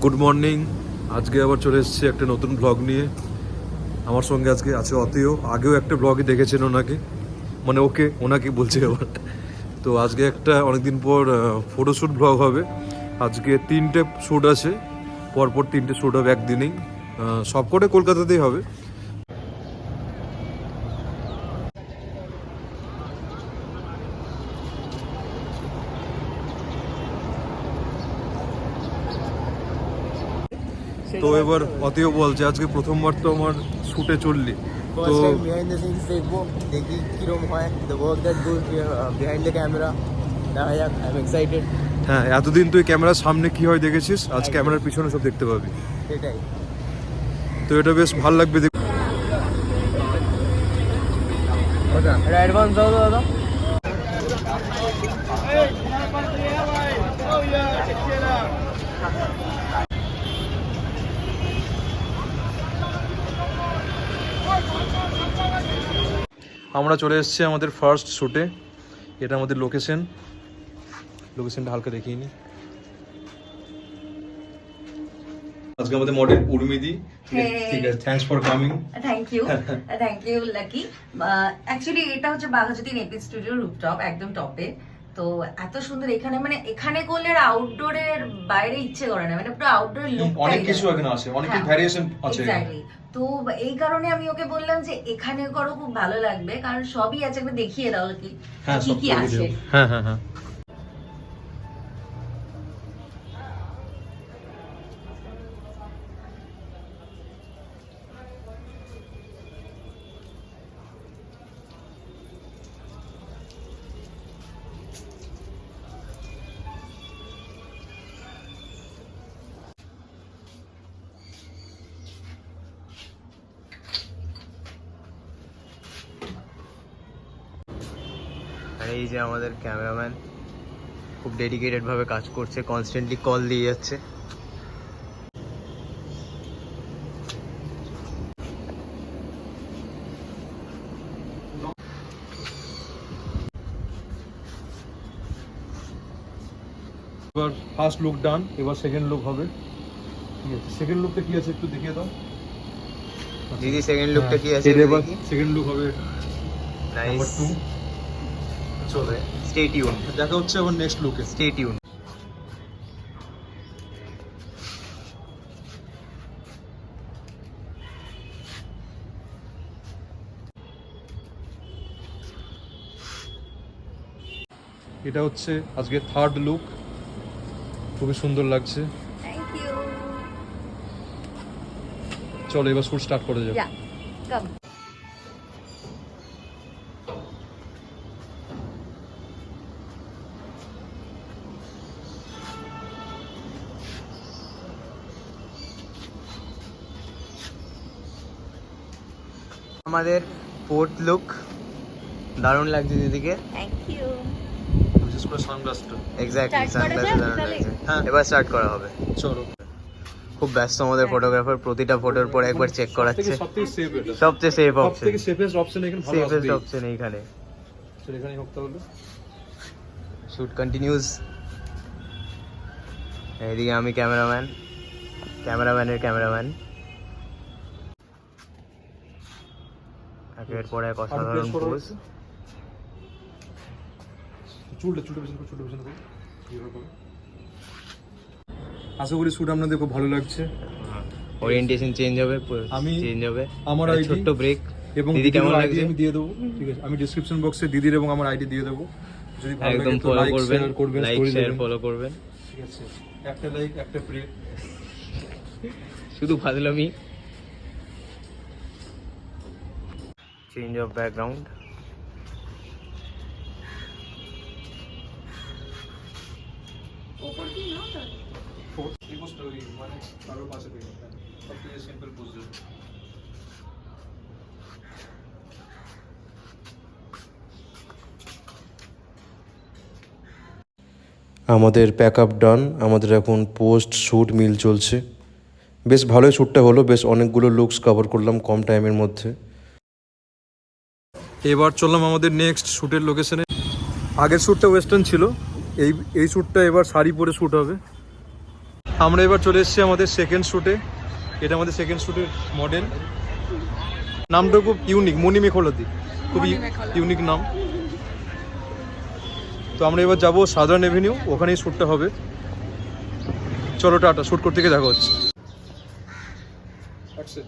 Good morning. আজকে আবার চলে এসেছি একটা নতুন ব্লগ নিয়ে। আমার সঙ্গে আজকে আছে অতীয়। আগেও একটা ব্লগে দেখেছেন ওনাকে, মানে ওনাকে বলছি আবার। তো আজকে একটা অনেকদিন পর ফটোশ্যুট ব্লগ হবে। আজকে 3টে শ্যুট আছে, পরপর 3টে শ্যুট হবে একদিনেই। সবকটা কলকাতাতেই হবে। তো এবার অতীয় বলছে আজকে প্রথমবার তো আমার শ্যুটে চললি, তো First time behind the scenes দেখবো, দেখি কিরম হয়, the work that goes behind the camera. দেখা যাক, I'm excited. হ্যাঁ, এতদিন তুই ক্যামেরার সামনে কি হয় দেখেছিস, আজ ক্যামেরার পিছনে সব দেখতে পাবি। সেটাই। তো এটা বেশ ভালো লাগবে। এটা অ্যাডভান্স দাও দাদা। আমরা চলে এসেছি আমাদের ফার্স্ট শ্যুটে। এটা আমাদের লোকেশনটা হালকা দেখিয়ে নি। আজকে আমাদের মডেল উর্মিদি। ঠিক আছে, thanks for coming. Thank you Lucky. Actually এটা হচ্ছে বাঘাযতীন এপি স্টুডিও রুফটপ, একদম টপে। তো এত সুন্দর এখানে, মানে এখানে করলে আর আউটডোরের বাইরে ইচ্ছে করে না, মানে পুরো আউটডোর লুক অনেক কিছু এখানে আছে, অনেক ভ্যারিয়েশন আছে। এক্স্যাক্টলি। তো এই কারণে আমি ওকে বললাম যে এখানে করো, খুব ভালো লাগবে, কারণ সবই আছে, একবার দেখিয়ে দাও কি কি কি আছে। হ্যাঁ হ্যাঁ হ্যাঁ। আর এই যে আমাদের ক্যামেরাম্যান খুব ডেডিকেটেড ভাবে কাজ করছে, কনস্ট্যান্টলি কল দিয়ে যাচ্ছে। এবার ফার্স্ট লুক ডান, এবার সেকেন্ড লুক হবে। ঠিক আছে, সেকেন্ড লুকটা কি আছে একটু দেখিয়ে দাও দিদি। সেকেন্ড লুকটা কি আছে এবার সেকেন্ড লুক হবে নাম্বার 2। চলে, স্টে টিউন। দেখা হচ্ছে আবার নেক্সট লুকে। Stay tuned. এটা হচ্ছে আজকে থার্ড লুক, খুবই সুন্দর লাগছে। Thank you. চলো এবার শুট স্টার্ট করে যাও। কাম। আমাদের ফোর্থ লুক। দারুণ লাগছে দিদিকে। Thank you. বিশেষ করে সানগ্লাসটা। এক্স্যাক্টলি, Start করা সানগ্লাসে যাক দারুণ তাহলে? লাগছে। হ্যাঁ। এবার স্টার্ট করা হবে। চলো। খুব ব্যস্ত আমাদের ফটোগ্রাফার, প্রতিটা ফটোর পর একবার চেক করাচ্ছে। সবথেকে সেফ এটা, সবচেয়ে সেফ অপশন, সবথেকে সেফেস্ট অপশন এখানে। ভালো আসবে সেফেস্ট অপশন এইখানে। চলো এখানেই হোক তাহলে। Shoot continues. এদিকে আমি ক্যামেরাম্যান, ক্যামেরাম্যানের ক্যামেরাম্যান। একের পর এক অসাধারণ পোজ। চুলটা পেছনে করো, চুলটা পেছনে করো। আশা করি শুট আপনাদের খুব ভালো লাগছে। ওরিয়েন্টেশন চেঞ্জ হবে, আমি চেঞ্জ হবে। আমার আইডি ছোট্ট ব্রেক এবং দিদি কেমন আইডি লাগছে? আমি দিয়ে দেবো। ঠিক আছে, আমি ডেসক্রিপশন বক্সে দিদির এবং আমার আইডি দিয়ে দেবো। যদি ভালো একদম লাগে তো ফলো লাইক করবেন, শেয়ার করবেন, লাইক স্টোরি শেয়ার দেবেন। ফলো করবেন। ঠিক আছে, একটা লাইক একটা প্রে। শুধু ফাজলামি। Change of background. ওপর কি না তো? মানে আরো পাশে থেকে সবথেকে সিম্পল পোজ দেবো। আমাদের প্যাক আপ ডান, আমাদের এখন পোস্ট শ্যুট মিল চলছে। বেশ ভালোই শ্যুটটা হলো, বেশ অনেকগুলো লুকস কভার করলাম কম টাইমের মধ্যে। এবার চললাম আমাদের নেক্সট শ্যুটের লোকেশনে। আগের শ্যুটটা ওয়েস্টার্ন ছিল, এই শ্যুটটা এবার শাড়ি পরে শ্যুট হবে। আমরা এবার চলে এসেছি আমাদের সেকেন্ড শ্যুটে। এটা আমাদের সেকেন্ড শ্যুটের মডেল। নামটা খুব ইউনিক, মণি মেখলাদি, খুবই ইউনিক নাম। তো আমরা এবার যাবো সাধারণ এভিনিউ, ওখানেই শ্যুটটা হবে। চলো টাটা, শ্যুট করতে গিয়ে দেখা হচ্ছে। আচ্ছা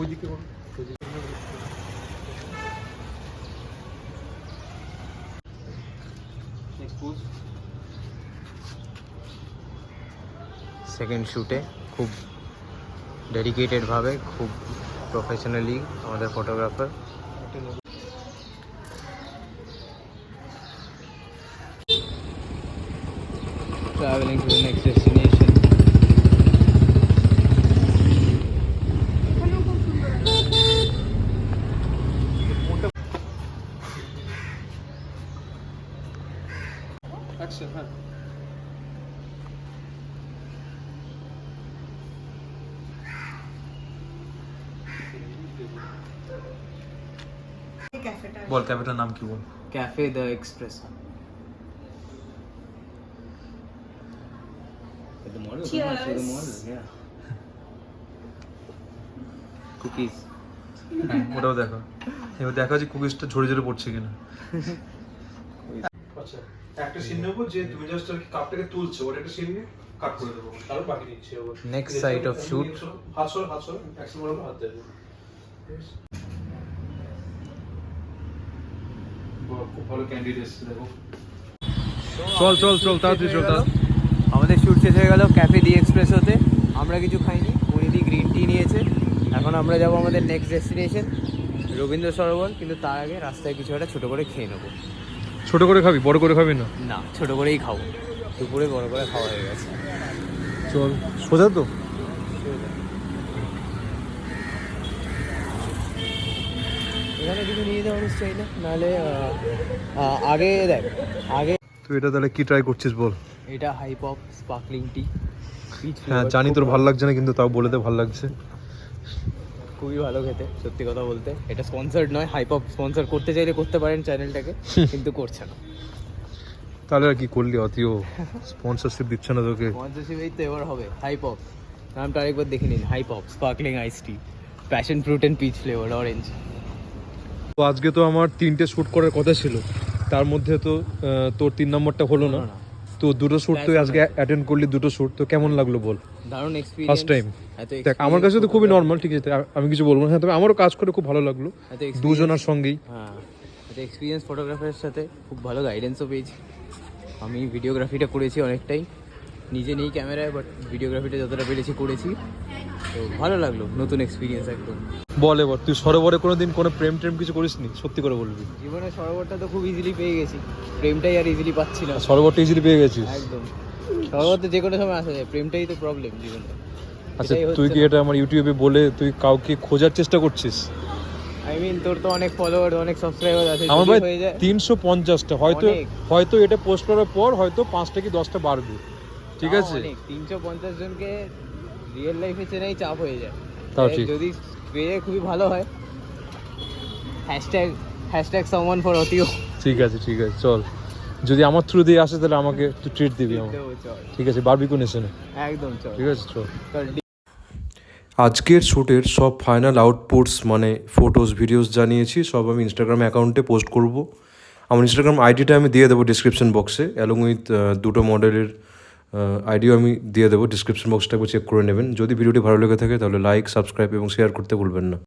ওইদিকে সেকেন্ড শ্যুটে খুব ডেডিকেটেডভাবে, খুব প্রফেশনালি আমাদের photographer. Traveling to the next destination. Action, হ্যাঁ। বল ক্যাফেটার নাম কি বল? Cafe the Espresso. The model. Cheers. The model, yeah. Cookies. ওটাও দেখো। এবার দেখা যে কুকিজটা ঝরে ঝরে পড়ছে কিনা। আচ্ছা একটা সিন নেবো যে তুমি জাস্ট আর কি কাপটাকে তুলছো, ওটা একটা সিন নিয়ে কাট করে দেবো, তারপর বাকি নিচ্ছি আবার। Next site of shoot. হাত সর অ্যাকশন বলবো, হাত দেবো। খুব ভালো ক্যান্ডিডেট দেখো। চল তাড়াতাড়ি চল। আমাদের শ্যুট শেষ হয়ে গেল ক্যাফে দি এক্সপ্রেসোতে। আমরা কিছু খাইনি, পরিদি গ্রিন টি নিয়েছে। এখন আমরা যাব আমাদের নেক্সট ডেস্টিনেশন রবীন্দ্র সরোবর, কিন্তু তার আগে রাস্তায় কিছু একটা ছোটো করে খেয়ে নেবো। ছোট করে খাবি, বড় করে খাবি না? না, ছোটো করেই খাবো। দুপুরে বড় করে খাওয়া হয়ে গেছে। চল সোজা তো। এখানে কিছু নিয়ে যাওয়ার চাই না, নাহলে আগে দেখ আগে। তুই এটা তাহলে কি ট্রাই করছিস বল? এটা হাইপপ স্পার্কলিং টি। হ্যাঁ জানি তোর ভালো লাগছে না, কিন্তু তাও বলে দে ভালো লাগছে। খুবই ভালো খেতে, সত্যি কথা বলতে। এটা স্পন্সার্ড নয়, হাইপপ স্পন্সর করতে চাইলে করতে পারেন চ্যানেলটাকে, কিন্তু করছে না। তাহলে আর কি করলি? অতিও স্পন্সরশিপ দিচ্ছে না তোকে। স্পন্সরশিপ এই তো এবার হবে। হাইপপ নামটা আরেকবার দেখে নিন, Hipop sparkling ice tea, passion fruit and peach flavour orange. তো আজকে তো আমার 3টে শ্যুট করার কথা ছিল, তার মধ্যে তো তোর 3 নম্বরটা হলো না। তো দুটো শ্যুট তুই আজকে অ্যাটেন্ড করলি, দুটো শ্যুট। তো কেমন লাগলো বল? দারুণ এক্সপেরিয়েন্স, ফার্স্ট টাইম। দেখ আমার কাছে তো খুবই নর্মাল, ঠিক আছে, আমি কিছু বলবো না। হ্যাঁ তবে আমারও কাজ করে খুব ভালো লাগলো দুজনের সঙ্গেই। হ্যাঁ, এটা এক্সপিরিয়েন্স ফটোগ্রাফারের সাথে খুব ভালো গাইডেন্সও পেয়েছি। আমি ভিডিওগ্রাফিটা করেছি অনেকটাই নিজে নেই ক্যামেরায়, বাট ভিডিওগ্রাফিটা যতটা পেরেছি করেছি। তো ভালো লাগলো, নতুন এক্সপিরিয়েন্স একদম। বল এবার তুই সরোবরে কোনোদিন কোনো প্রেম কিছু করিসনি? সত্যি করে বলবি। জীবনে সরোবরটা তো খুব ইজিলি পেয়ে গেছি, প্রেমটাই আর ইজিলি পাচ্ছি না। সরোবরটা ইজিলি পেয়ে গেছিস? একদম, সরোবর তো যে কোনো সময় আসা যায়, প্রেমটাই তো প্রবলেম জীবনে। আচ্ছা তুই কি এটা আমার ইউটিউবে বলে তুই কাউকে খোঁজার চেষ্টা করছিস? আই মিন তোর তো অনেক ফলোয়ার, অনেক সাবস্ক্রাইবার আছে, আমার ভাই হয়ে যায় 350টা। হয়তো এটা পোস্ট করার পর হয়তো 5টা কি 10টা বাড়বে, ঠিক আছে? 350 জনকে রিয়েল লাইফে চেনাই চাপ হয়ে যায়। তাও ঠিক। যদি পেয়ে খুবই ভালো হয়। হ্যাশট্যাগ সামওয়ান ফর অতিও। ঠিক আছে চল, যদি আমার থ্রু দিয়ে আসে তাহলে আমাকে তুই ট্রিট দিবি আমার, ঠিক আছে? বারবিকিউ নেশনে একদম চল, ঠিক আছে চল। চল। আজকের শ্যুটের সব ফাইনাল আউটপুটস মানে ফটোস ভিডিওস জানিয়েছি, সব আমি ইনস্টাগ্রাম অ্যাকাউন্টে পোস্ট করব। আমার ইনস্টাগ্রাম আইডিটা আমি দিয়ে দেবো ডিসক্রিপশন বক্সে, অ্যালং উইথ দুটো মডেলের আইডিও আমি দিয়ে দেবো ডিসক্রিপশন বক্সটা, চেক করে নেবেন। যদি ভিডিওটি ভালো লেগে থাকে তাহলে লাইক, সাবস্ক্রাইব এবং শেয়ার করতে ভুলবেন না।